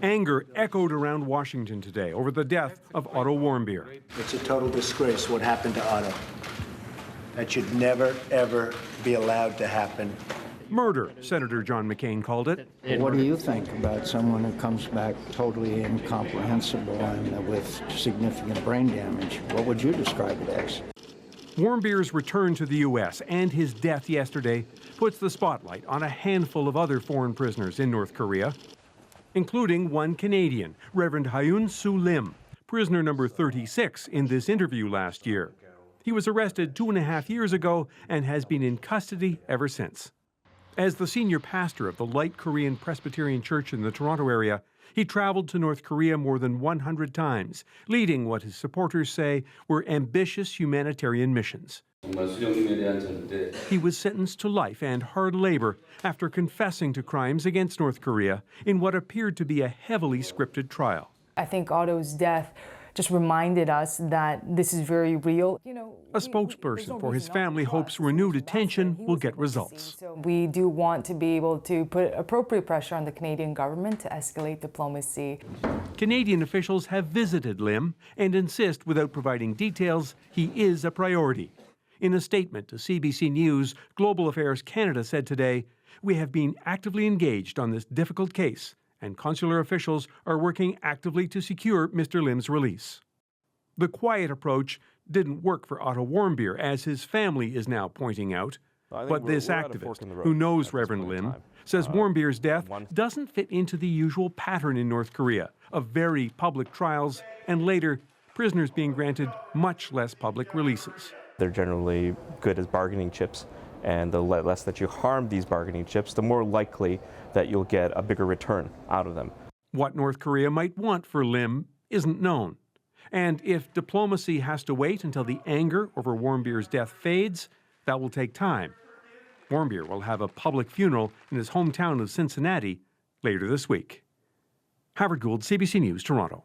Anger echoed around Washington today over the death of Otto Warmbier. It's a total disgrace what happened to Otto. That should never, ever be allowed to happen. Murder, Senator John McCain called it. What do you think about someone who comes back totally incomprehensible and with significant brain damage? What would you describe it as? Warmbier's return to the U.S. and his death yesterday puts the spotlight on a handful of other foreign prisoners in North Korea, including one Canadian, Reverend Hyun Soo Lim, prisoner number 36 in this interview last year. He was arrested 2.5 years ago and has been in custody ever since. As the senior pastor of the Light Korean Presbyterian Church in the Toronto area, he traveled to North Korea more than 100 times, leading what his supporters say were ambitious humanitarian missions. He was sentenced to life and hard labor after confessing to crimes against North Korea in what appeared to be a heavily scripted trial. I think Otto's death just reminded us that this is very real. A spokesperson for his family hopes renewed attention will get results. So we do want to be able to put appropriate pressure on the Canadian government to escalate diplomacy. Canadian officials have visited Lim and insist, without providing details, he is a priority. In a statement to CBC News, Global Affairs Canada said today, "We have been actively engaged on this difficult case, and consular officials are working actively to secure Mr. Lim's release." The quiet approach didn't work for Otto Warmbier, as his family is now pointing out. But this activist, who knows Reverend Lim, says Warmbier's death doesn't fit into the usual pattern in North Korea of very public trials and later prisoners being granted much less public releases. They're generally good as bargaining chips, and the less that you harm these bargaining chips, the more likely that you'll get a bigger return out of them. What North Korea might want for Lim isn't known. And if diplomacy has to wait until the anger over Warmbier's death fades, that will take time. Warmbier will have a public funeral in his hometown of Cincinnati later this week. Howard Gould, CBC News, Toronto.